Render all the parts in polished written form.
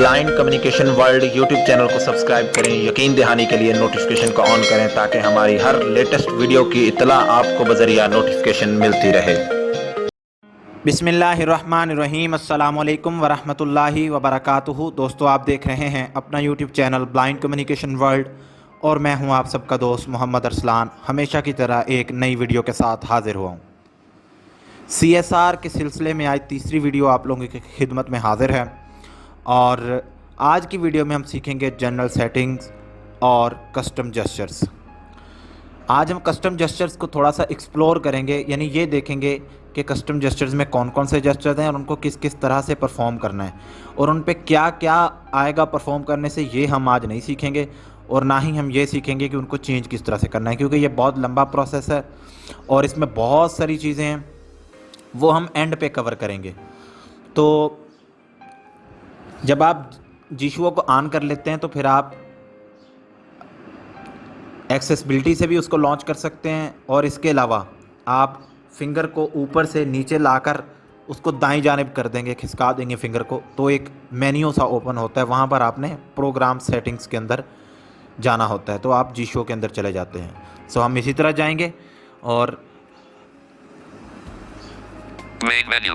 Blind communication world YouTube channel को subscribe करें। यकीन दहानी के लिए नोटिफिकेशन को ऑन करें ताकि हमारी हर लेटेस्ट वीडियो की इत्तला आपको बजरिया नोटिफिकेशन मिलती रहे। बिस्मिल्लाहिर्रहमानिर्रहीम, अस्सलामुअलैकुम वरहमतुल्लाहि वबरकातुहू। दोस्तों, आप देख रहे हैं अपना YouTube channel blind communication world और मैं हूं आप सबका दोस्त मोहम्मद अरसलान। हमेशा की तरह एक नई वीडियो के साथ हाज़िर हुआ हूँ। CSR के सिलसिले में आज तीसरी वीडियो आप लोगों की खिदमत में हाज़िर है और आज की वीडियो में हम सीखेंगे जनरल सेटिंग्स और कस्टम जेस्चर्स। आज हम कस्टम जेस्चर्स को थोड़ा सा एक्सप्लोर करेंगे, यानी ये देखेंगे कि कस्टम जेस्चर्स में कौन कौन से जेस्चर्स हैं और उनको किस किस तरह से परफॉर्म करना है और उन पे क्या क्या आएगा परफॉर्म करने से, ये हम आज नहीं सीखेंगे। और ना ही हम ये सीखेंगे कि उनको चेंज किस तरह से करना है, क्योंकि ये बहुत लंबा प्रोसेस है और इसमें बहुत सारी चीज़ें हैं, वो हम एंड पे कवर करेंगे। तो जब आप जीशुओ को ऑन कर लेते हैं तो फिर आप एक्सेसिबिलिटी से भी उसको लॉन्च कर सकते हैं और इसके अलावा आप फिंगर को ऊपर से नीचे लाकर उसको दाईं जानिब कर देंगे, खिसका देंगे फिंगर को, तो एक मेन्यू सा ओपन होता है। वहाँ पर आपने प्रोग्राम सेटिंग्स के अंदर जाना होता है, तो आप जीशुओ के अंदर चले जाते हैं। सो हम इसी तरह जाएंगे और Main menu.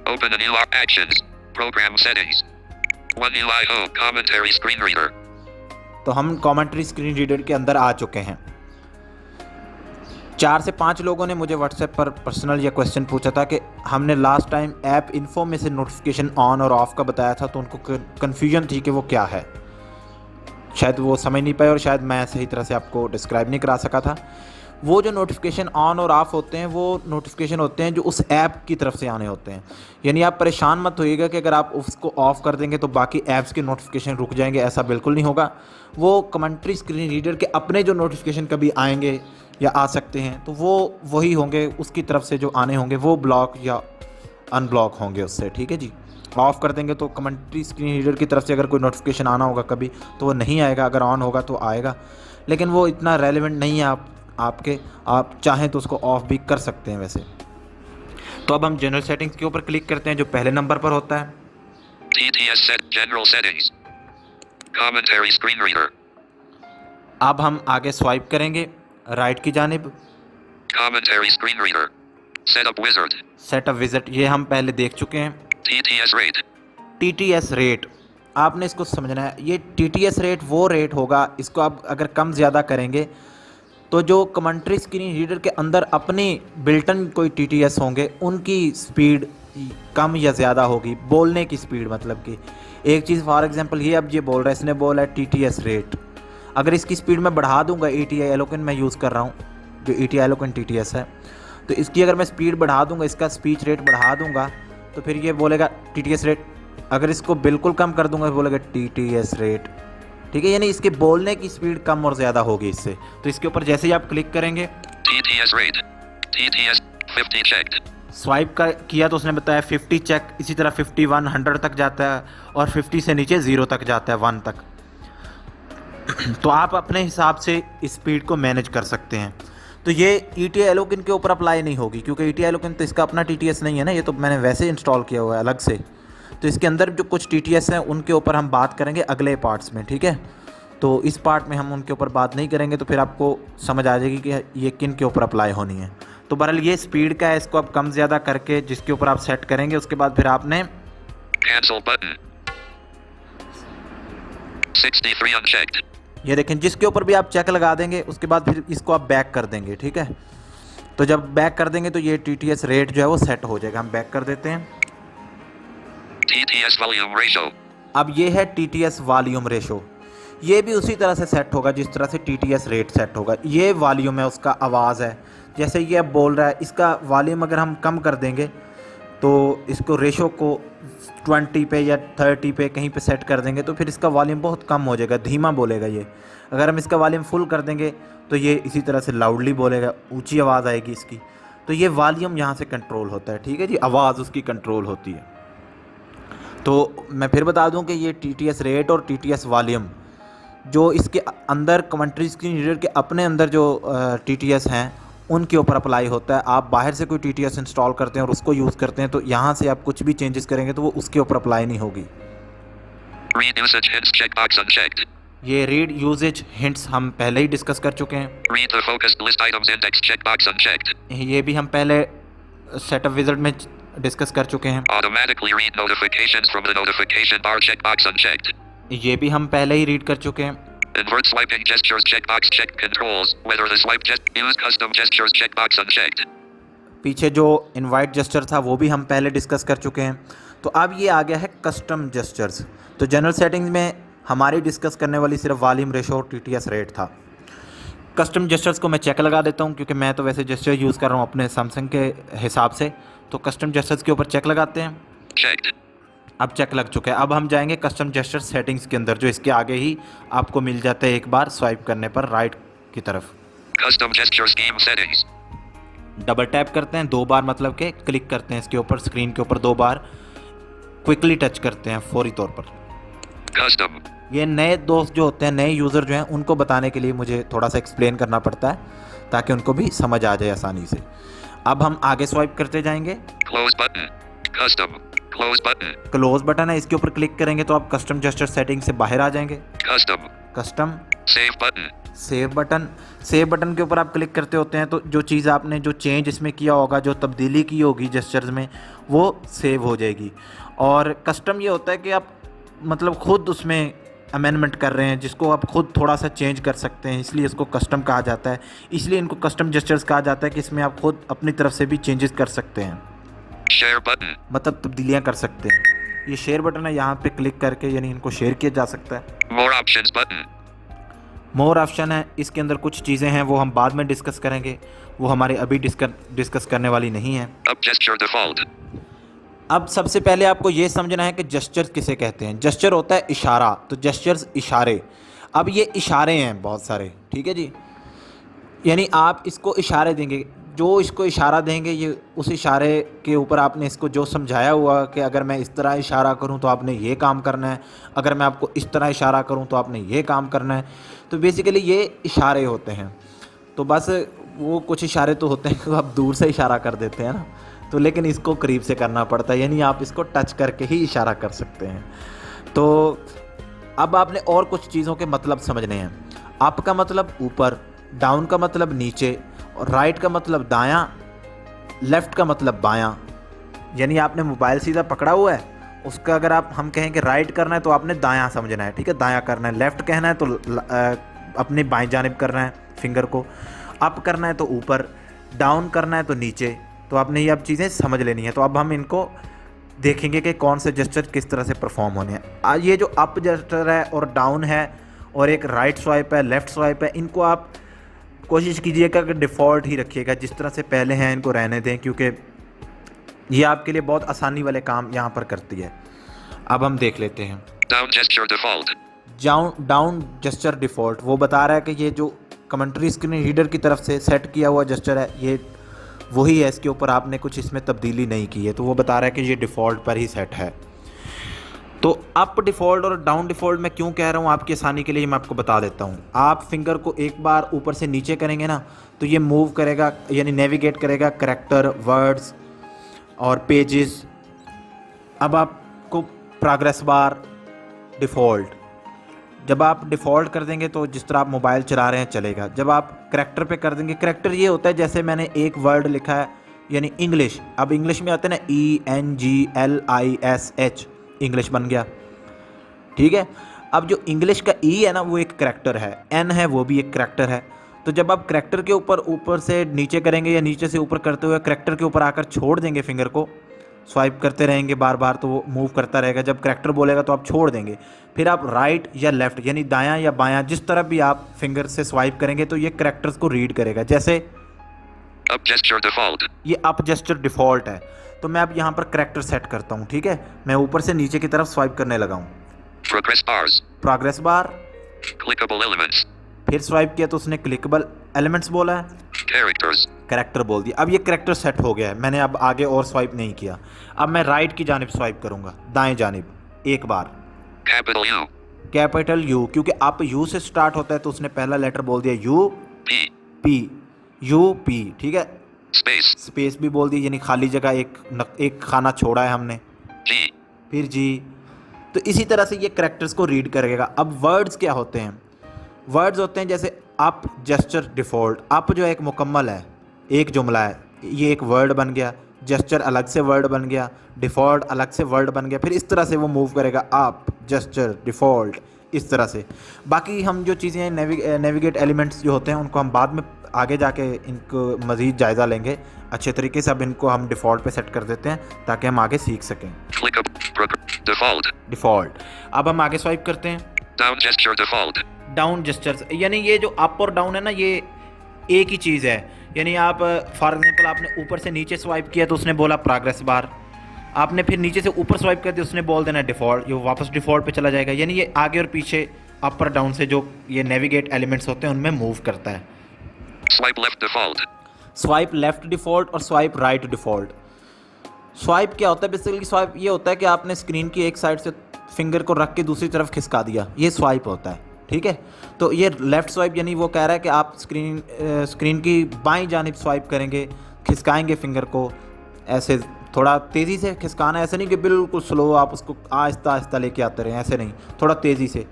Open a new actions. Program settings. One UI home commentary screen reader. तो हम कमेंट्री स्क्रीन रीडर के अंदर आ चुके हैं। 4 से 5 लोगों ने मुझे व्हाट्सएप पर पर्सनल ये क्वेश्चन पूछा था कि हमने लास्ट टाइम ऐप इन्फो में से नोटिफिकेशन ऑन और ऑफ़ का बताया था, तो उनको कन्फ्यूजन थी कि वो क्या है। शायद वो समझ नहीं पाए और शायद मैं सही तरह से आपको डिस्क्राइब नहीं करा सका था। वो जो नोटिफिकेशन ऑन और ऑफ़ होते हैं, वो नोटिफिकेशन होते हैं जो उस ऐप की तरफ से आने होते हैं। यानी आप परेशान मत होइएगा कि अगर आप उसको ऑफ़ कर देंगे तो बाकी ऐप्स के नोटिफिकेशन रुक जाएंगे, ऐसा बिल्कुल नहीं होगा। वो कमेंट्री स्क्रीन रीडर के अपने जो नोटिफिकेशन कभी आएंगे या आ सकते हैं, तो वो वही होंगे, उसकी तरफ से जो आने होंगे वो ब्लॉक या अनब्लॉक होंगे उससे। ठीक है जी। ऑफ़ कर देंगे तो कमेंट्री स्क्रीन रीडर की तरफ से अगर कोई नोटिफिकेशन आना होगा कभी तो वो नहीं आएगा, अगर ऑन होगा तो आएगा, लेकिन वो इतना रेलेवेंट नहीं है आप चाहें तो उसको ऑफ़ भी कर सकते हैं वैसे। तो अब हम जनरल सेटिंग्स के ऊपर क्लिक करते हैं जो पहले नंबर पर होता है। TTS set general settings. Commentary screen reader. अब हम आगे स्वाइप करेंगे राइट की जानिब। Commentary screen reader. Setup wizard. Setup visit, ये हम पहले देख चुके हैं। TTS rate. TTS रेट, आपने इसको समझना है। ये TTS रेट वो रेट होगा, इसको आप अगर कम ज़्यादा करेंगे तो जो कमेंट्री स्क्रीन रीडर के अंदर अपनी बिल्टन कोई TTS होंगे उनकी स्पीड कम या ज़्यादा होगी। बोलने की स्पीड, मतलब कि एक चीज़ फॉर एग्जांपल ये अब ये बोल रहा है, इसने बोला है TTS रेट, अगर इसकी स्पीड मैं बढ़ा दूंगा, ETI एलोकेंट मैं यूज़ कर रहा हूँ जो ETI एलोकेंट TTS है, तो इसकी अगर मैं स्पीड बढ़ा दूंगा, इसका स्पीच रेट बढ़ा दूंगा, तो फिर ये बोलेगा TTS रेट। अगर इसको बिल्कुल कम कर दूंगा बोलेगा TTS रेट। ठीक है, यानी इसके बोलने की स्पीड कम और ज़्यादा होगी इससे। तो इसके ऊपर जैसे ही आप क्लिक करेंगे, TTS rate. TTS 50 checked. Swipe किया तो उसने बताया 50 चेक, इसी तरह 51 100 तक जाता है और 50 से नीचे 0 तक जाता है, 1 तक। तो आप अपने हिसाब से स्पीड को मैनेज कर सकते हैं। तो ये ETI एलोकेंट के ऊपर अप्लाई नहीं होगी, क्योंकि ETI एलोकेंट तो इसका अपना TTS नहीं है ना, ये तो मैंने वैसे इंस्टॉल किया हुआ है अलग से। तो इसके अंदर जो कुछ TTS हैं उनके ऊपर हम बात करेंगे अगले पार्ट्स में। ठीक है, तो इस पार्ट में हम उनके ऊपर बात नहीं करेंगे, तो फिर आपको समझ आ जाएगी कि ये किन के ऊपर अप्लाई होनी है। तो बहरहाल ये स्पीड का है, इसको आप कम ज़्यादा करके जिसके ऊपर आप सेट करेंगे, उसके बाद फिर आपने Cancel button. 63 unchecked. ये देखें, जिसके ऊपर भी आप चेक लगा देंगे उसके बाद फिर इसको आप बैक कर देंगे। ठीक है, तो जब बैक कर देंगे तो ये TTS रेट जो है वो सेट हो जाएगा। हम बैक कर देते हैं। TTS volume ratio. अब ये है TTS वॉल्यूम रेशो, ये भी उसी तरह से सेट होगा जिस तरह से TTS रेट सेट होगा। ये वॉल्यूम है, उसका आवाज़ है, जैसे ये अब बोल रहा है, इसका वॉल्यूम अगर हम कम कर देंगे तो इसको रेशो को 20 पे या 30 पे कहीं पे सेट कर देंगे तो फिर इसका वॉल्यूम बहुत कम हो जाएगा, धीमा बोलेगा ये। अगर हम इसका वॉल्यूम फुल कर देंगे तो ये इसी तरह से लाउडली बोलेगा, ऊंची आवाज़ आएगी इसकी। तो ये वॉल्यूम यहाँ से कंट्रोल होता है। ठीक है जी, आवाज़ उसकी कंट्रोल होती है। तो मैं फिर बता दूं कि ये TTS रेट और TTS वॉल्यूम जो इसके अंदर कमेंट्री स्क्रीन रीडर के अपने अंदर जो TTS हैं उनके ऊपर अप्लाई होता है। आप बाहर से कोई TTS इंस्टॉल करते हैं और उसको यूज़ करते हैं तो यहाँ से आप कुछ भी चेंजेस करेंगे तो वो उसके ऊपर अप्लाई नहीं होगी। Read usage hints checkbox unchecked. ये रीड यूजेज हिंट्स हम पहले ही डिस्कस कर चुके हैं। Read the focused list items index checkbox unchecked. ये भी हम पहले सेटअप विज़ार्ड में डिस्कस कर चुके हैं। Automatically read notifications from the notification bar checkbox unchecked. ये भी हम पहले ही रीड कर चुके हैं। Invert swiping gestures checkbox checked. Controls whether the swipe use custom gestures checkbox unchecked. पीछे जो इनवाइट जेस्चर था वो भी हम पहले डिस्कस कर चुके हैं। तो अब ये आ गया है कस्टम जेस्चर्स। तो जनरल सेटिंग्स में हमारी डिस्कस करने वाली सिर्फ वॉल्यूम रेशो और TTS रेट था। कस्टम जेस्चर्स को मैं चेक लगा देता हूँ क्योंकि मैं तो वैसे जेस्चर यूज़ कर रहा हूँ अपने सैमसंग के हिसाब से। तो कस्टम जेस्चर्स के ऊपर चेक लगाते हैं। Checked. अब चेक लग चुका है। अब हम जाएंगे कस्टम जेस्चर सेटिंग्स के अंदर, जो इसके आगे ही आपको मिल जाता है एक बार स्वाइप करने पर राइट की तरफ। Custom gesture scheme settings. Double tap करते हैं 2 बार, मतलब कि क्लिक करते हैं इसके ऊपर, स्क्रीन के ऊपर 2 बार क्विकली टच करते हैं फौरी तौर पर। Custom. ये नए दोस्त जो होते हैं, नए यूज़र जो हैं, उनको बताने के लिए मुझे थोड़ा सा एक्सप्लेन करना पड़ता है ताकि उनको भी समझ आ जाए आसानी से। अब हम आगे स्वाइप करते जाएंगे। Close button. Custom. Close button. Close button है, इसके ऊपर क्लिक करेंगे तो आप कस्टम जेस्चर सेटिंग से बाहर आ जाएंगे। Custom. Custom Save button. Save button, save button के ऊपर आप क्लिक करते होते हैं तो जो चीज़ आपने जो चेंज इसमें किया होगा, जो तब्दीली की होगी जेस्चर्स में, वो सेव हो जाएगी। और कस्टम ये होता है कि आप मतलब खुद उसमें अमेंडमेंट कर रहे हैं, जिसको आप खुद थोड़ा सा चेंज कर सकते हैं, इसलिए इसको कस्टम कहा जाता है। इसलिए इनको कस्टम जेस्चर्स कहा जाता है कि इसमें आप खुद अपनी तरफ से भी चेंजेस कर सकते हैं, Share button. मतलब तब्दीलियाँ कर सकते हैं। ये शेयर बटन है, यहाँ पे क्लिक करके यानी इनको शेयर किया जा सकता है। More options button. मोर ऑप्शन है, इसके अंदर कुछ चीज़ें हैं वो हम बाद में डिस्कस करेंगे, वो हमारे अभी डिस्कस करने वाली नहीं है। Up gesture default. अब सबसे पहले आपको ये समझना है कि जेस्चर किसे कहते हैं। जेस्चर होता है इशारा, तो जेस्चर्स इशारे। अब ये इशारे हैं बहुत सारे, ठीक है जी, यानी आप इसको इशारे देंगे, जो इसको इशारा देंगे ये उस इशारे के ऊपर आपने इसको जो समझाया हुआ कि अगर मैं इस तरह इशारा करूं तो आपने ये काम करना है, अगर मैं आपको इस तरह इशारा करूं तो आपने ये काम करना है। तो बेसिकली ये इशारे होते हैं। तो बस वो कुछ इशारे तो होते हैं कि आप दूर से इशारा कर देते हैं ना, तो लेकिन इसको करीब से करना पड़ता है, यानी आप इसको टच करके ही इशारा कर सकते हैं। तो अब आपने और कुछ चीज़ों के मतलब समझने हैं। अप का मतलब ऊपर, डाउन का मतलब नीचे, और राइट का मतलब दायां, लेफ़्ट का मतलब बायां। यानी आपने मोबाइल सीधा पकड़ा हुआ है, उसका अगर हम कहें कि राइट करना है तो आपने दायां समझना है, ठीक है, दायां करना है। लेफ़्ट कहना है तो अपनी बाएं जानिब करना है फिंगर को। अप करना है तो ऊपर, डाउन करना है तो नीचे। तो आपने ये अब चीज़ें समझ लेनी है। तो अब हम इनको देखेंगे कि कौन से जेस्चर किस तरह से परफॉर्म होने हैं। ये जो अप जेस्चर है और डाउन है और एक राइट स्वाइप है, लेफ़्ट स्वाइप है, इनको आप कोशिश कीजिएगा कि डिफ़ॉल्ट ही रखिएगा, जिस तरह से पहले हैं इनको रहने दें, क्योंकि ये आपके लिए बहुत आसानी वाले काम यहाँ पर करती है। अब हम देख लेते हैं। Down gesture default. Down gesture default वो बता रहा है कि ये जो कमेंट्री स्क्रीन रीडर की तरफ से सेट किया हुआ जेस्चर है ये वही है, इसके ऊपर आपने कुछ इसमें तब्दीली नहीं की है। तो वो बता रहा है कि ये डिफ़ॉल्ट पर ही सेट है। तो अप डिफ़ॉल्ट और डाउन डिफ़ॉल्ट मैं क्यों कह रहा हूँ आपकी आसानी के लिए, मैं आपको बता देता हूँ। आप फिंगर को एक बार ऊपर से नीचे करेंगे ना तो ये मूव करेगा, यानी नेविगेट करेगा करैक्टर, वर्ड्स और पेजेस। अब आपको प्रोग्रेस बार, डिफ़ॉल्ट, जब आप डिफ़ॉल्ट कर देंगे तो जिस तरह आप मोबाइल चला रहे हैं चलेगा। जब आप करैक्टर पे कर देंगे, करैक्टर ये होता है जैसे मैंने एक वर्ड लिखा है, यानी इंग्लिश, अब इंग्लिश में आते हैं ना ENGLISH, इंग्लिश बन गया, ठीक है। अब जो इंग्लिश का ई है ना वो एक करैक्टर है, एन है वो भी एक करैक्टर है। तो जब आप करैक्टर के ऊपर से नीचे करेंगे या नीचे से ऊपर करते हुए करैक्टर के ऊपर आकर छोड़ देंगे फिंगर को, स्वाइप करते रहेंगे बार बार तो वो मूव करता रहेगा। जब करैक्टर बोलेगा तो आप छोड़ देंगे, फिर आप राइट या लेफ़्ट यानी दायां या बायां जिस तरह भी आप फिंगर से स्वाइप करेंगे तो ये करैक्टर्स को रीड करेगा। जैसे Up gesture default. ये अप जेस्चर डिफ़ॉल्ट है, तो मैं अब यहाँ पर करैक्टर सेट करता हूँ, ठीक है। मैं ऊपर से नीचे की तरफ स्वाइप करने लगा हूँ। Progress bars. Progress bar, Clickable elements. फिर स्वाइप किया तो उसने क्लिकेबल एलिमेंट्स बोला है, Characters. करैक्टर बोल दिया। अब ये करैक्टर सेट हो गया है, मैंने अब आगे और स्वाइप नहीं किया। अब मैं राइट की जानिब स्वाइप करूँगा, दाएं जानिब एक बार, Capital U. कैपिटल यू, क्योंकि आप यू से स्टार्ट होता है तो उसने पहला लेटर बोल दिया you P. P, U P, ठीक है। Space. स्पेस भी बोल दी, यानी खाली जगह एक खाना छोड़ा है हमने। G. फिर जी, तो इसी तरह से ये करैक्टर्स को रीड करेगा। अब वर्ड्स क्या होते हैं? वर्ड्स होते हैं जैसे अप, जेस्चर, डिफ़ॉल्ट। अप जो है एक मुकम्मल है, एक जुमला है, ये एक वर्ड बन गया। जेस्चर अलग से वर्ड बन गया, डिफ़ॉल्ट अलग से वर्ड बन गया। फिर इस तरह से वो मूव करेगा, अप, जेस्चर, डिफ़ॉल्ट, इस तरह से। बाकी हम जो चीज़ें नेविगेट एलिमेंट्स जो होते हैं उनको हम बाद में आगे जाके इनको मज़ीद जायज़ा लेंगे अच्छे तरीके से। अब इनको हम डिफ़ॉल्ट पे सेट कर देते हैं ताकि हम आगे सीख सकें। Click up. Default. अब हम आगे स्वाइप करते हैं। Down gesture default. Down gestures, यानी ये जो अप और डाउन है ना, ये एक ही चीज़ है। यानी आप फॉर एग्जांपल आपने ऊपर से नीचे स्वाइप किया तो उसने बोला प्रोग्रेस बार, आपने फिर नीचे से ऊपर स्वाइप कर दिया उसने बोल देना डिफ़ॉल्ट, ये वापस डिफ़ॉल्ट पे चला जाएगा। यानी ये आगे और पीछे अप और डाउन से जो ये नेविगेट एलिमेंट्स होते हैं उनमें मूव करता है। Swipe left default. Swipe left default और स्वाइप राइट डिफ़ॉल्ट। स्वाइप क्या होता है? बेसिकली स्वाइप ये होता है कि आपने स्क्रीन की एक साइड से फिंगर को रख के दूसरी तरफ खिसका दिया, ये स्वाइप होता है, ठीक है। तो ये लेफ़्ट स्वाइप यानी वो कह रहा है कि आप स्क्रीन की बाईं जानिब स्वाइप करेंगे, खिसकाएंगे फिंगर को, ऐसे थोड़ा तेज़ी से खिसकाना है, ऐसे नहीं कि बिल्कुल स्लो आप उसको आहिस्ता आहिस्ता लेके आते रहें, ऐसे नहीं, थोड़ा तेज़ी से।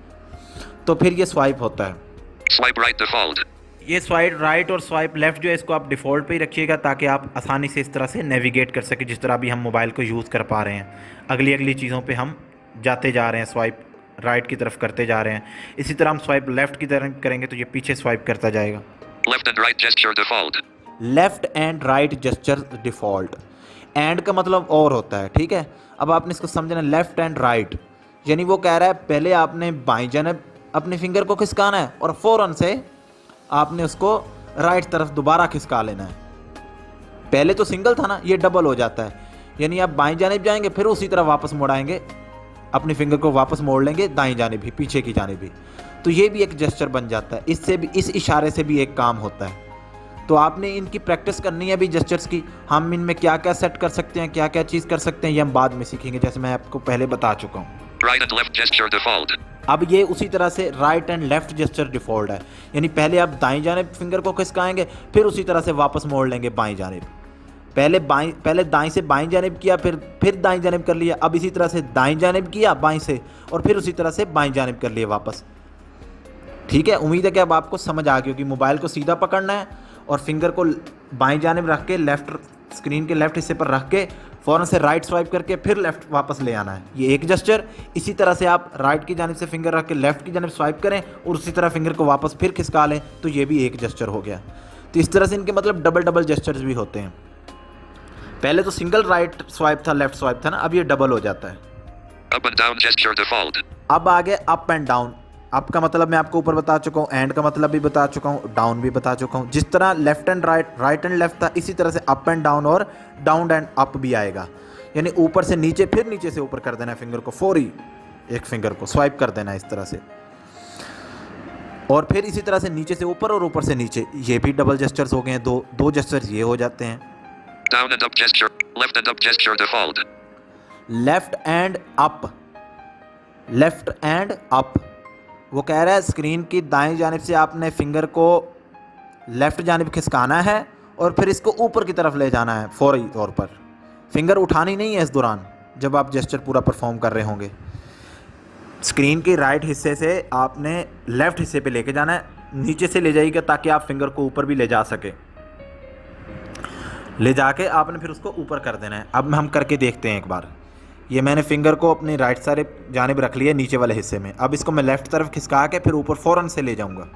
तो फिर ये स्वाइप होता है। Swipe right default. ये स्वाइप राइट और स्वाइप लेफ़्ट जो है इसको आप डिफ़ॉल्ट पे ही रखिएगा ताकि आप आसानी से इस तरह से नेविगेट कर सकें, जिस तरह अभी हम मोबाइल को यूज़ कर पा रहे हैं। अगली चीज़ों पे हम जाते जा रहे हैं, स्वाइप राइट की तरफ करते जा रहे हैं। इसी तरह हम स्वाइप लेफ़्ट की तरफ करेंगे तो ये पीछे स्वाइप करता जाएगा। Left and right gesture default. Left and right gesture default. And का मतलब और होता है, ठीक है। अब आपने इसको समझना, लेफ़्ट एंड राइट यानी वो कह रहा है पहले आपने बाईं जानिब अपने फिंगर को खिसकाना है और फ़ौरन से आपने उसको राइट तरफ दोबारा खिसका लेना है। पहले तो सिंगल था ना, ये डबल हो जाता है। यानी आप बाईं जानिब जाएंगे फिर उसी तरह वापस मोड़ आएंगे, अपनी फिंगर को वापस मोड़ लेंगे दाईं जानिब भी, पीछे की जानिब भी। तो ये भी एक जेस्चर बन जाता है। इससे भी, इस इशारे से भी एक काम होता है। तो आपने इनकी प्रैक्टिस करनी है अभी जेस्चर्स की। हम इनमें क्या क्या सेट कर सकते हैं, क्या क्या चीज़ कर सकते हैं, ये हम बाद में सीखेंगे, जैसे मैं आपको पहले बता चुका हूँ। Right and left gesture default. अब ये उसी तरह से right and left gesture default है। यानी पहले आप दाईं जानिब फिंगर को खिसकाएंगे फिर उसी तरह से वापस मोड़ लेंगे बाईं जानिब। पहले दाईं से बाईं जानिब किया, फिर दाईं जानिब कर लिया। अब इसी तरह से दाईं जानिब किया बाईं से और फिर उसी तरह से बाईं जानिब कर लिया वापस। ठीक है, उम्मीद है कि अब आपको समझ आ गई होगी। मोबाइल को सीधा पकड़ना है और फिंगर को बाईं जानिब रख के स्क्रीन के लेफ़्ट हिस्से पर रख के फ़ौरन से राइट स्वाइप करके फिर लेफ़्ट वापस ले आना है, ये एक जेस्चर। इसी तरह से आप राइट की जानिब से फिंगर रख के लेफ़्ट की जानिब स्वाइप करें और उसी तरह फिंगर को वापस फिर खिसका लें, तो ये भी एक जेस्चर हो गया। तो इस तरह से इनके मतलब डबल जेस्चर्स भी होते हैं। पहले तो सिंगल राइट स्वाइप था, लेफ़्ट स्वाइप था ना, अब ये डबल हो जाता है। Up and down gesture default. अब आगे अप एंड डाउन। अप का मतलब मैं आपको ऊपर बता चुका हूँ, एंड का मतलब भी बता चुका हूँ, डाउन भी बता चुका हूँ। जिस तरह left and right and left था, इसी तरह से अप एंड डाउन और डाउन एंड अप भी आएगा। यानी ऊपर से नीचे फिर नीचे से ऊपर कर देना है फिंगर को, फौरी एक फिंगर को स्वाइप कर देना है इस तरह से, और फिर इसी तरह से नीचे से ऊपर और ऊपर से नीचे। ये भी डबल जेस्चर्स हो गए हैं, दो जेस्चर्स ये हो जाते हैं। Down and up gesture. Left and up gesture default. Left and up वो कह रहा है स्क्रीन की दाईं जानिब से आपने फिंगर को लेफ़्ट जानिब खिसकाना है और फिर इसको ऊपर की तरफ ले जाना है फौरी तौर पर। फिंगर उठानी नहीं है इस दौरान जब आप जेस्चर पूरा परफॉर्म कर रहे होंगे। स्क्रीन के राइट हिस्से से आपने लेफ़्ट हिस्से पे लेके जाना है, नीचे से ले जाइएगा ताकि आप फिंगर को ऊपर भी ले जा सके। ले जाके आपने फिर उसको ऊपर कर देना है। अब हम करके देखते हैं एक बार। ये मैंने फिंगर को अपनी राइट साइड जानिब रख लिया नीचे वाले हिस्से में। अब इसको मैं लेफ़्ट तरफ खिसका के फिर ऊपर फ़ौरन से ले जाऊंगा।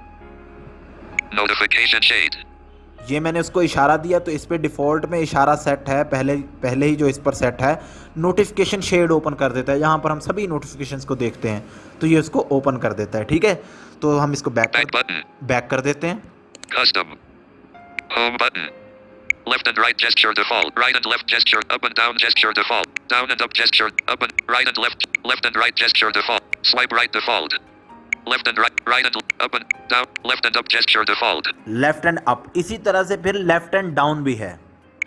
Notification shade. ये मैंने उसको इशारा दिया तो इस पर डिफ़ॉल्ट में इशारा सेट है, पहले ही जो इस पर सेट है। नोटिफिकेशन शेड ओपन कर देता है, यहाँ पर हम सभी नोटिफिकेशंस को देखते हैं तो ये उसको ओपन कर देता है। ठीक है, तो हम इसको बैक कर देते हैं। Custom. Home button. Left and right gesture default. Right and left gesture. Up and down gesture default. Down and up gesture. Up and right and left. Left and right gesture default. Swipe right default. Left and right. Right and up and down. Left and up gesture default. Left and up, इसी तरह से फिर left and down भी है।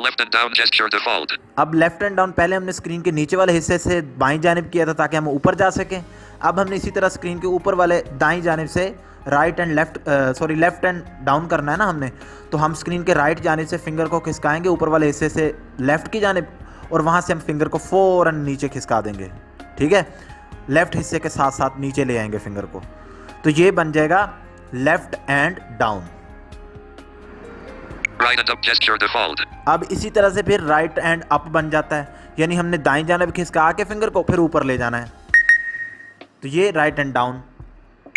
Left and down gesture default. अब left and down पहले हमने screen के नीचे वाले हिस्से से बाईं जानिब किया था ताकि हम ऊपर जा सकें। अब हमने इसी तरह स्क्रीन के ऊपर वाले दाईं जानिब से लेफ्ट एंड डाउन करना है ना हमने, तो हम स्क्रीन के राइट जानिब से फिंगर को खिसकाएंगे ऊपर वाले हिस्से से लेफ़्ट की जानिब और वहाँ से हम फिंगर को फ़ौरन नीचे खिसका देंगे। ठीक है, लेफ़्ट हिस्से के साथ साथ नीचे ले आएंगे फिंगर को, तो ये बन जाएगा left and down. Right and up gesture default. अब इसी तरह से फिर राइट एंड अप बन जाता है, यानी हमने दाईं जानब खिसका के फिंगर को फिर ऊपर ले जाना है, तो ये right and down.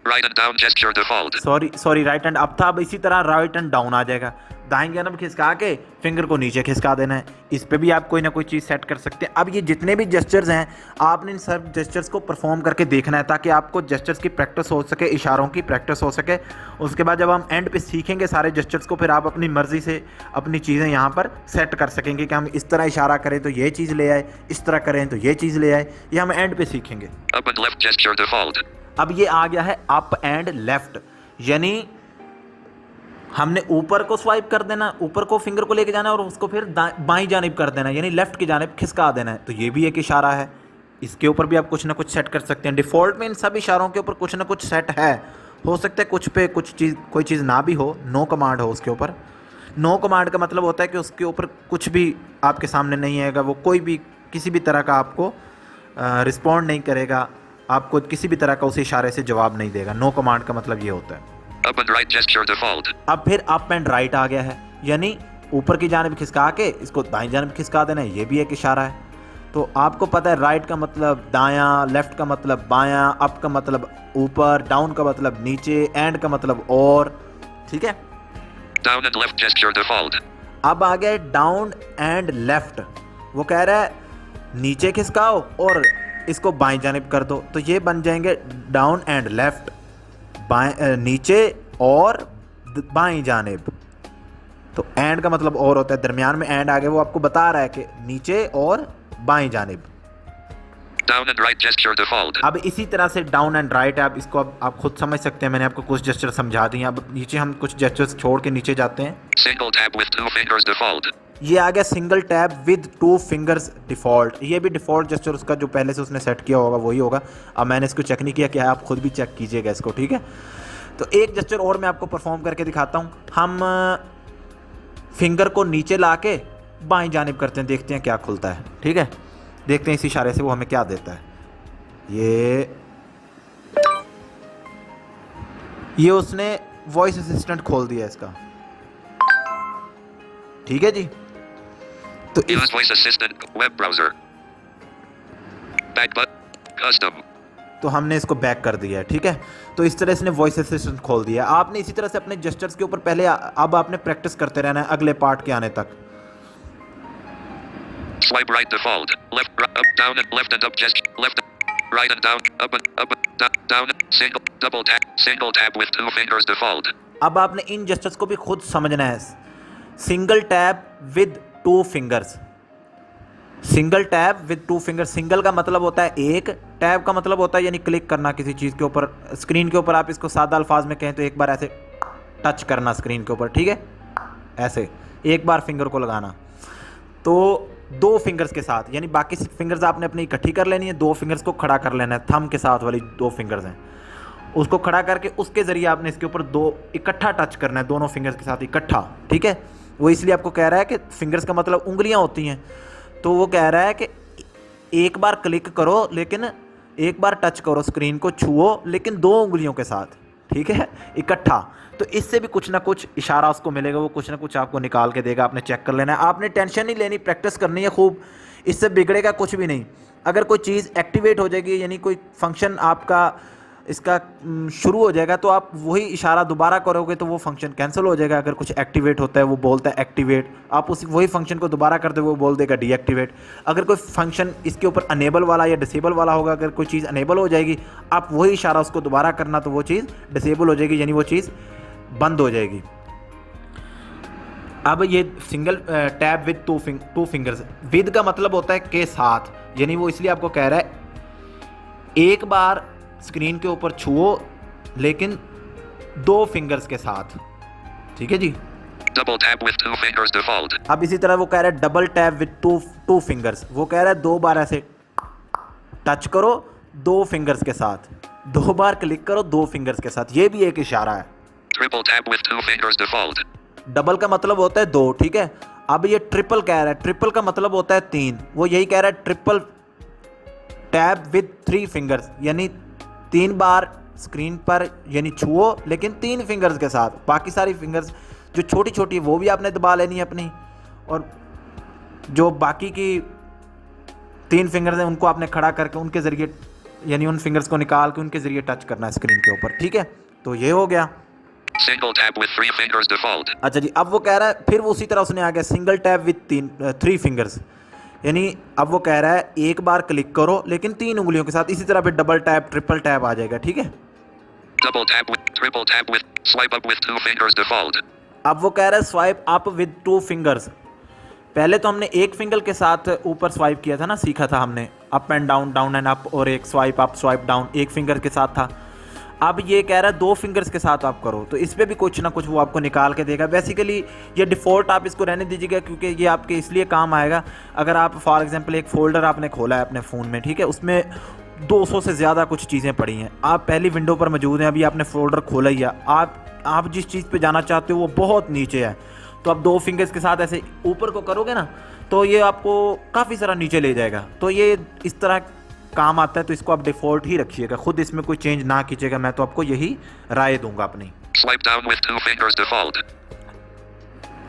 Right and down gesture default. Sorry right and up था, अब इसी तरह राइट एंड डाउन आ जाएगा। दाईं जानब खिसका के फिंगर को नीचे खिसका देना है। इस पे भी आप कोई ना कोई चीज़ सेट कर सकते हैं। अब ये जितने भी जेस्चर्स हैं आपने इन सब जेस्चर्स को परफॉर्म करके देखना है, ताकि आपको जेस्चर्स की प्रैक्टिस हो सके, इशारों की प्रैक्टिस हो सके। उसके बाद जब हम एंड पे सीखेंगे सारे जेस्चर्स को, फिर आप अपनी मर्ज़ी से अपनी चीज़ें यहाँ पर सेट कर सकेंगे कि हम इस तरह इशारा करें तो ये चीज़ ले आए, इस तरह करें तो ये चीज़ ले आए। ये हम एंड पे सीखेंगे। Up and left gesture default. अब ये आ गया है अप एंड लेफ्ट, यानी हमने ऊपर को स्वाइप कर देना, ऊपर को फिंगर को लेके जाना है और उसको फिर बाईं जानिब कर देना है, यानी लेफ्ट की जानिब खिसका देना है। तो ये भी एक इशारा है, इसके ऊपर भी आप कुछ ना कुछ सेट कर सकते हैं। डिफ़ॉल्ट में इन सब इशारों के ऊपर कुछ ना कुछ सेट है, हो सकता है कुछ पे कुछ चीज़ कोई चीज़ ना भी हो, नो कमांड हो उसके ऊपर। नो कमांड का मतलब होता है कि उसके ऊपर कुछ भी आपके सामने नहीं आएगा, वो कोई भी किसी भी तरह का आपको रिस्पॉन्ड नहीं करेगा, आपको किसी भी तरह का उस इशारे से जवाब नहीं देगा। नो कमांड का मतलब ये होता है। Up and right gesture default. अब फिर अप एंड राइट आ गया है, यानी ऊपर की जानिब खिसका के इसको दाईं जानिब खिसका देना है, ये भी एक इशारा है। तो आपको पता है राइट का मतलब दायां, लेफ्ट का मतलब बायां, अप का मतलब ऊपर, डाउन का मतलब नीचे, एंड का मतलब और, ठीक है। Down and left gesture default. अब आ गया डाउन एंड लेफ्ट, वो कह रहा है नीचे खिसकाओ और इसको बाईं जानिब कर दो, तो ये बन जाएंगे डाउन एंड लेफ्ट, बाएं नीचे और बाईं जानिब। तो एंड का मतलब और होता है, दरमियान में एंड आ गया, वो आपको बता रहा है कि नीचे और बाईं जानिब। Down and right gesture default. अब इसी तरह से डाउन एंड राइट है, आप इसको अब आप खुद समझ सकते हैं, मैंने आपको कुछ जेस्चर समझा दिए। अब नीचे हम कुछ जेस्चर्स छोड़ के नीचे जाते हैं। Single tab with 2 fingers default. ये आ गया single tab with 2 fingers default. ये भी डिफ़ॉल्ट जेस्चर उसका जो पहले से उसने सेट किया होगा वही होगा। अब मैंने इसको चेक नहीं किया, क्या है, आप खुद भी चेक कीजिएगा इसको, ठीक है। तो एक जेस्चर और मैं आपको परफॉर्म करके दिखाता हूँ। हम फिंगर को नीचे ला के बाईं जानिब करते हैं, देखते हैं क्या खुलता है, ठीक है। देखते हैं इस इशारे से वो हमें क्या देता है। ये उसने वॉइस असिस्टेंट खोल दिया इसका, ठीक है जी। तो Use voice assistant. Web browser. Back button. Custom. तो हमने इसको बैक कर दिया है, ठीक है। तो इस तरह इसने वॉइस असिस्टेंट खोल दिया। आपने इसी तरह से अपने जेस्चर्स के ऊपर पहले अब आपने प्रैक्टिस करते रहना है अगले पार्ट के आने तक। Swipe right default. Left, up, down and left and up gesture. Left, right and down. Up and down. Single, double tap. Single tab with 2 fingers default. अब आपने इन जेस्चर्स को भी खुद समझना है। Single tab with 2 fingers. Single tab with 2 fingers. Single का मतलब होता है एक, टैब का मतलब होता है यानी क्लिक करना किसी चीज़ के ऊपर, स्क्रीन के ऊपर। आप इसको सादा अल्फाज में कहें तो एक बार ऐसे टच करना स्क्रीन के ऊपर, ठीक है, ऐसे एक बार फिंगर को लगाना। तो 2 फिंगर्स के साथ, यानी बाकी फिंगर्स आपने अपनी इकट्ठी कर लेनी है, 2 फिंगर्स को खड़ा कर लेना है। थंब के साथ वाली 2 फिंगर्स हैं, उसको खड़ा करके उसके ज़रिए आपने इसके ऊपर 2 इकट्ठा टच करना है, दोनों फिंगर्स के साथ इकट्ठा, ठीक है। वो इसलिए आपको कह रहा है कि फिंगर्स का मतलब उंगलियां होती हैं, तो वो कह रहा है कि एक बार क्लिक करो, लेकिन एक बार टच करो स्क्रीन को, छुओ, लेकिन 2 उंगलियों के साथ, ठीक है, इकट्ठा। तो इससे भी कुछ ना कुछ इशारा उसको मिलेगा, वो कुछ ना कुछ आपको निकाल के देगा। आपने चेक कर लेना है, आपने टेंशन नहीं लेनी, प्रैक्टिस करनी है खूब, इससे बिगड़ेगा कुछ भी नहीं। अगर कोई चीज़ एक्टिवेट हो जाएगी, यानी कोई फंक्शन आपका इसका शुरू हो जाएगा, तो आप वही इशारा दोबारा करोगे तो वो फंक्शन कैंसिल हो जाएगा। अगर कुछ एक्टिवेट होता है, वो बोलता है एक्टिवेट, आप उसी वही फंक्शन को दोबारा कर दोगे, वो बोल देगा डीएक्टिवेट। अगर कोई फंक्शन इसके ऊपर अनेबल वाला या डिसेबल वाला होगा, अगर कोई चीज़ अनेबल हो जाएगी, आप वही इशारा उसको दोबारा करना, तो वो चीज़ डिसेबल हो जाएगी, यानी वो चीज़ बंद हो जाएगी। अब ये single tab with 2 fingers, with का मतलब होता है के साथ, यानी वो इसलिए आपको कह रहा है एक बार स्क्रीन के ऊपर छुओ, लेकिन 2 फिंगर्स के साथ, ठीक है जी। Double tap with 2 fingers default. अब इसी तरह वो कह रहा है डबल टैप विद 2 फिंगर्स, वो कह रहा है 2 बार ऐसे टच करो 2 फिंगर्स के साथ, 2 बार क्लिक करो 2 फिंगर्स के साथ, ये भी एक इशारा है। Triple tap with 2 fingers default. Double का मतलब होता है 2, ठीक है। अब ये ट्रिपल कह रहा है, ट्रिपल का मतलब होता है 3, वो यही कह रहा है टैब विद 3 फिंगर्स, यानी 3 बार स्क्रीन पर यानी छुओ लेकिन 3 फिंगर्स के साथ। बाकी सारी फिंगर्स जो छोटी छोटी है वो भी आपने दबा लेनी है अपनी, और जो बाकी की 3 फिंगर्स हैं उनको आपने खड़ा करके उनके ज़रिए यानी उन फिंगर्स को निकाल के उनके ज़रिए टच करना है स्क्रीन के ऊपर। ठीक है, तो ये हो गया। Single tap with 3 fingers default. अच्छा जी, अब वो कह रहा है फिर वो उसी तरह उसने आ गया सिंगल टैब विद 3 फिंगर्स, यानी अब वो कह रहा है एक बार क्लिक करो लेकिन 3 उंगलियों के साथ। इसी तरह पे डबल टैप ट्रिपल टैप आ जाएगा। ठीक है, Double tap with, triple tap with, swipe up with 2 fingers default. अब वो कह रहा है स्वाइप अप विद 2 फिंगर्स। पहले तो हमने एक फिंगर के साथ ऊपर स्वाइप किया था ना, सीखा था हमने up and down, down and up, और एक स्वाइप अप स्वाइप डाउन एक फिंगर के साथ था। अब ये कह रहा है 2 फिंगर्स के साथ आप करो, तो इस पर भी कुछ ना कुछ वो आपको निकाल के देगा। बेसिकली ये डिफ़ॉल्ट आप इसको रहने दीजिएगा क्योंकि ये आपके इसलिए काम आएगा अगर आप फॉर एग्जांपल एक फ़ोल्डर आपने खोला है अपने फ़ोन में, ठीक है, उसमें 200 से ज़्यादा कुछ चीज़ें पड़ी हैं, आप पहली विंडो पर मौजूद हैं, अभी आपने फ़ोल्डर खोला ही है, आप जिस चीज़ पे जाना चाहते हो वो बहुत नीचे है, तो आप 2 फिंगर्स के साथ ऐसे ऊपर को करोगे ना तो ये आपको काफ़ी सारा नीचे ले जाएगा। तो ये इस तरह काम आता है, तो इसको आप डिफ़ॉल्ट ही रखिएगा, खुद इसमें कोई चेंज ना कीजिएगा। मैं तो आपको यही राय दूंगा अपनी। Swipe down with 2 fingers default.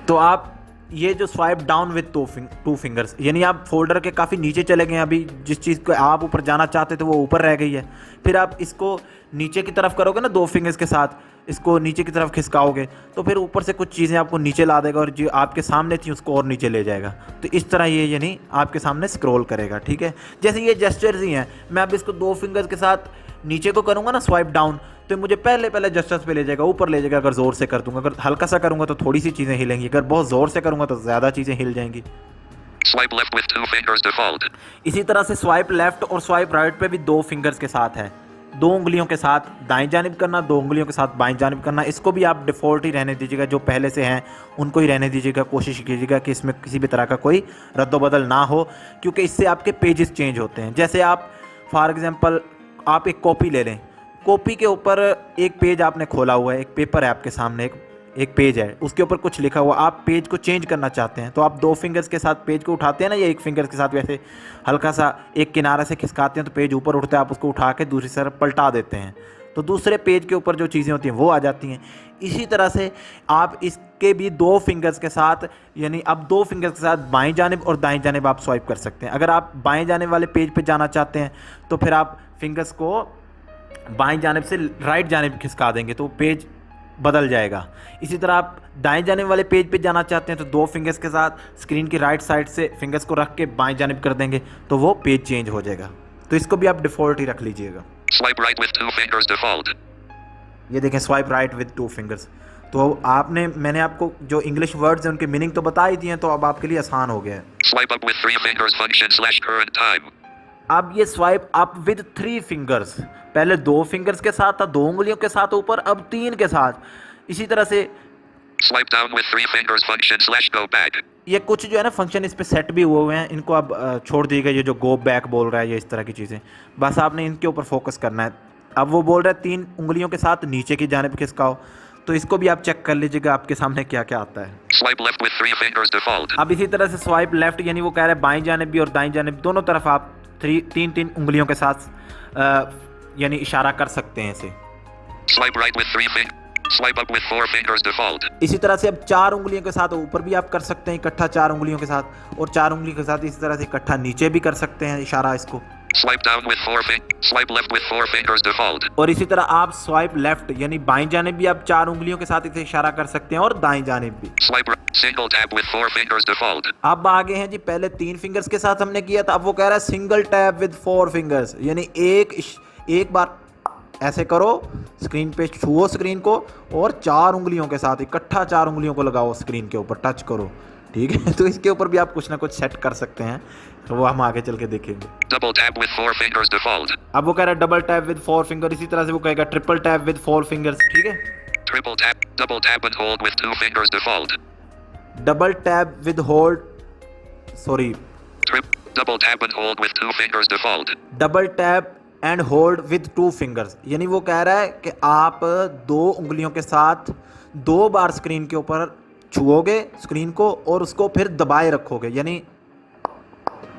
तो आप ये जो स्वाइप डाउन विद 2 फिंगर्स, यानी आप फोल्डर के काफ़ी नीचे चले गए हैं, अभी जिस चीज़ को आप ऊपर जाना चाहते थे वो ऊपर रह गई है, फिर आप इसको नीचे की तरफ करोगे ना 2 फिंगर्स के साथ, इसको नीचे की तरफ खिसकाओगे तो फिर ऊपर से कुछ चीज़ें आपको नीचे ला देगा और जो आपके सामने थी उसको और नीचे ले जाएगा। तो इस तरह ये यानी आपके सामने स्क्रॉल करेगा। ठीक है, जैसे ये जेस्चर्स ही हैं, मैं अब इसको 2 फिंगर्स के साथ नीचे को करूँगा ना स्वाइप डाउन, तो मुझे पहले जेस्चर्स पे ले जाएगा, ऊपर ले जाएगा। अगर ज़ोर से कर दूँगा, अगर हल्का सा करूँगा तो थोड़ी सी चीज़ें हिलेंगी, अगर बहुत ज़ोर से करूँगा तो ज़्यादा चीज़ें हिल जाएंगी। Swipe left with 2 fingers default. इसी तरह से स्वाइप लेफ्ट और स्वाइप राइट पे भी 2 फिंगर्स के साथ है, 2 उंगलियों के साथ दाएं जानिब करना, 2 उंगलियों के साथ बाएं जानिब करना। इसको भी आप डिफ़ॉल्ट ही रहने दीजिएगा, जो पहले से हैं उनको ही रहने दीजिएगा। कोशिश कीजिएगा कि इसमें किसी भी तरह का कोई रद्दोबदल ना हो, क्योंकि इससे आपके पेजेस चेंज होते हैं। जैसे आप फॉर एग्जांपल आप एक कॉपी ले लें, कॉपी के ऊपर एक पेज आपने खोला हुआ है, एक पेपर है आपके सामने, एक पेज है, उसके ऊपर कुछ लिखा हुआ, आप पेज को चेंज करना चाहते हैं, तो आप 2 फिंगर्स के साथ पेज को उठाते हैं ना, या एक फिंगर के साथ वैसे हल्का सा एक किनारे से खिसकाते हैं तो पेज ऊपर उठता है, आप उसको उठा के दूसरी तरफ पलटा देते हैं तो दूसरे पेज के ऊपर जो चीज़ें होती हैं वो आ जाती हैं। इसी तरह से आप इसके भी 2 फिंगर्स के साथ, यानी अब 2 फिंगर्स के साथ बाएं जानिब और दाएं जानिब आप स्वाइप कर सकते हैं। अगर आप बाएं जानिब वाले पेज पे जाना चाहते हैं तो फिर आप फिंगर्स को बाएं जानिब से राइट जानिब खिसका देंगे तो पेज बदल जाएगा। इसी तरह आप दाएं जानिब वाले पेज पे जाना चाहते हैं तो 2 फिंगर्स के साथ स्क्रीन की राइट साइड से फिंगर्स को रख के बाएं जानिब कर देंगे तो वो पेज चेंज हो जाएगा। तो इसको भी आप डिफ़ॉल्ट ही रख लीजिएगा। Swipe right with 2 fingers default. ये देखें स्वाइप राइट विद 2 फिंगर्स। तो मैंने आपको जो इंग्लिश वर्ड्स हैं उनके मीनिंग तो बता ही दिए हैं, तो अब आपके लिए आसान हो गया है। Swipe up with 3 fingers function / current time. अब ये स्वाइप अप विद 3 फिंगर्स, पहले 2 फिंगर्स के साथ था, 2 उंगलियों के साथ ऊपर, अब 3 के साथ। इसी तरह से Swipe down with 3 fingers function / go back. ये कुछ जो है ना फंक्शन इस पे सेट भी हुए हुए हैं, इनको आप छोड़ दीजिएगा। ये जो गो बैक बोल रहा है ये इस तरह की चीज़ें, बस आपने इनके ऊपर फोकस करना है। अब वो बोल रहा है 3 उंगलियों के साथ नीचे की जानिब खिसकाओ, तो इसको भी आप चेक कर लीजिएगा आपके सामने क्या क्या आता है। Swipe left with 3 fingers default. अब इसी तरह से स्वाइप लेफ्ट, यानी वो कह रहा है बाएं जानिब भी और दाएं जानिब दोनों तरफ आप 3 उंगलियों के साथ यानी इशारा कर सकते हैं इसे। Swipe right with 3 fingers. Swipe up with 4 fingers default. इसी तरह से अब 4 उंगलियों के साथ ऊपर भी आप कर सकते हैं इकट्ठा 4 उंगलियों के साथ, और 4 उंगली के साथ इसी तरह से इकट्ठा नीचे भी कर सकते हैं इशारा इसको। Swipe down with 4 fingers. Swipe left with 4 fingers default. और इसी तरह आप स्वाइप लेफ्ट यानी बाएं जानिब भी आप 4 उंगलियों के साथ इसे इशारा कर सकते हैं और दाएं जानिब भी। Swipe right. Single tap with 4 fingers default. अब आगे हैं जी, पहले 3 फिंगर्स के साथ हमने किया था, अब वो कह रहा है सिंगल टैप विद 4 फिंगर्स, यानी एक बार ऐसे करो, स्क्रीन पे छुओ स्क्रीन को और 4 उंगलियों के साथ इकट्ठा 4 उंगलियों को लगाओ स्क्रीन के ऊपर, टच करो। ठीक है, तो इसके ऊपर भी आप कुछ ना कुछ सेट कर सकते हैं, तो वो हम आगे चल के देखेंगे। Double tap with 4 fingers default. अब वो कह रहा है डबल टैप विद 4 फिंगर, इसी तरह से वो कहेगा ट्रिपल टैप विद 4 फिंगर्स। ठीक है, Triple tap. Double tap and hold with 2 fingers default. Double tap with hold, sorry, Double tap and hold with 2 fingers default. Double tap and hold with 2 fingers, यानी वो कह रहा है कि आप 2 उंगलियों के साथ 2 बार स्क्रीन के ऊपर छुओगे स्क्रीन को और उसको फिर दबाए रखोगे। यानी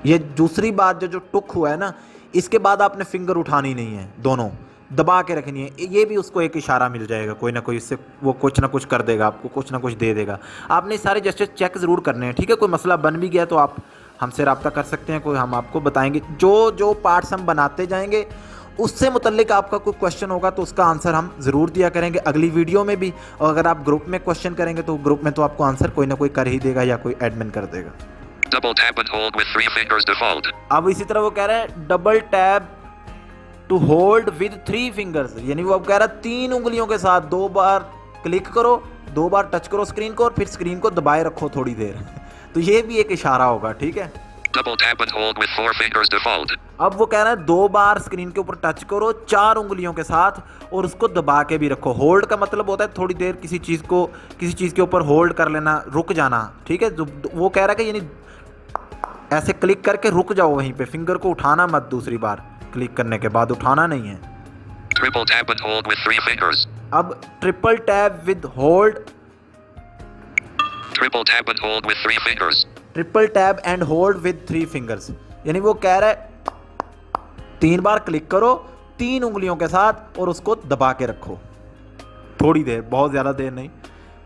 ये दूसरी बात जो टुक हुआ है ना, इसके बाद आपने फिंगर उठानी नहीं है, दोनों दबा के रखनी है। ये भी उसको एक इशारा मिल जाएगा, कोई ना कोई इससे वो कुछ ना कुछ कर देगा, आपको कुछ ना कुछ दे देगा। आपने सारे जेस्चर चेक ज़रूर करने हैं, ठीक है। कोई मसला बन भी गया तो आप हमसे रब्ता कर सकते हैं, कोई हम आपको बताएंगे। जो पार्ट्स हम बनाते जाएंगे उससे मुतल्लिक आपका कोई क्वेश्चन होगा तो उसका आंसर हम ज़रूर दिया करेंगे अगली वीडियो में भी। और अगर आप ग्रुप में क्वेश्चन करेंगे तो ग्रुप में तो आपको आंसर कोई ना कोई कर ही देगा या कोई एडमिन कर देगा। Double tap and hold with 3 fingers default. अब इसी तरह वो कह रहा है double tap to hold with 3 fingers, यानी वो अब कह रहा है 3 उंगलियों के साथ 2 बार क्लिक करो, 2 बार टच करो स्क्रीन को और फिर स्क्रीन को दबाए रखो थोड़ी देर। तो ये भी एक इशारा होगा, ठीक है। Double tap and hold with 4 fingers default. अब वो कह रहा है 2 बार स्क्रीन के ऊपर टच करो 4 उंगलियों के साथ और उसको दबा के भी रखो। होल्ड का मतलब होता है थोड़ी देर किसी चीज़ के ऊपर होल्ड कर लेना, रुक जाना, ठीक है। वो कह रहा है कि यानी ऐसे क्लिक करके रुक जाओ वहीं पे, फिंगर को उठाना मत, दूसरी बार क्लिक करने के बाद उठाना नहीं है। Triple tap and hold with 3 fingers. अब triple tap with hold, Triple tap and hold with 3 fingers. Triple tap and hold with 3 fingers, यानी वो कह रहा है 3 बार क्लिक करो 3 उंगलियों के साथ और उसको दबा के रखो थोड़ी देर, बहुत ज़्यादा देर नहीं,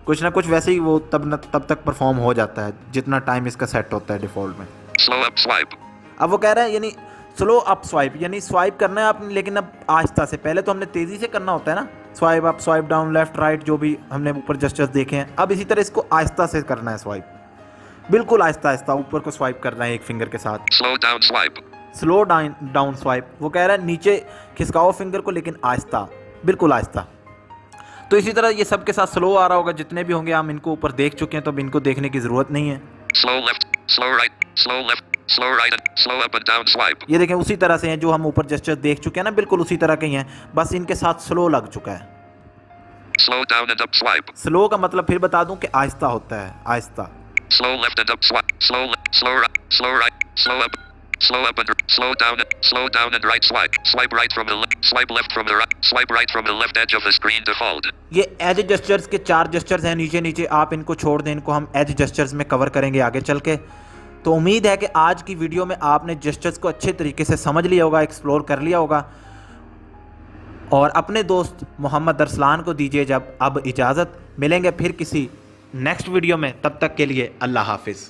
कुछ ना कुछ। वैसे ही वो तब तक परफॉर्म हो जाता है जितना टाइम इसका सेट होता है डिफ़ॉल्ट में। Slow up swipe. अब वो कह रहा है यानी स्लो अप स्वाइप, यानी स्वाइप करना है आपने, लेकिन अब आहिस्ता से। पहले तो हमने तेज़ी से करना होता है ना, swipe up, swipe down, left right, जो भी हमने ऊपर जेस्चर्स देखे हैं। अब इसी तरह इसको आहिस्ता से करना है स्वाइप, बिल्कुल आहिस्ता आहिस्ता ऊपर को स्वाइप करना है एक फिंगर के साथ। Slow down swipe. Slow down swipe, वो कह रहा है नीचे खिसकाओ फिंगर को लेकिन आहिस्ता, बिल्कुल आहिस्ता। तो इसी तरह ये सब के साथ स्लो आ रहा होगा, जितने भी होंगे हम इनको ऊपर देख चुके हैं तो अब इनको देखने की ज़रूरत नहीं है। Slow left, slow right, slow left, slow right and slow up and down swipe. ये देखें उसी तरह से हैं जो हम ऊपर जेस्चर देख चुके हैं ना, बिल्कुल उसी तरह के ही हैं, बस इनके साथ स्लो लग चुका है। Slow down and up swipe. Slow का मतलब फिर बता दूं कि आहिस्ता होता है, आहिस्ता। Slow left and up swipe. Slow left, slow right, slow right, slow up and slow down and right swipe. Swipe right from the left, swipe left from the right, swipe right from the left edge of the screen default. ये as gestures के 4 gestures हैं नीचे नीचे, आप इनको छोड़ दें, इनको हम एज जेस्चर्स में कवर करेंगे आगे चल के। तो उम्मीद है कि आज की वीडियो में आपने जेस्चर्स को अच्छे तरीके से समझ लिया होगा, एक्सप्लोर कर लिया होगा। और अपने दोस्त मोहम्मद अरसलान को दीजिए जब अब इजाज़त, मिलेंगे फिर किसी नेक्स्ट वीडियो में, तब तक के लिए अल्लाह हाफिज़।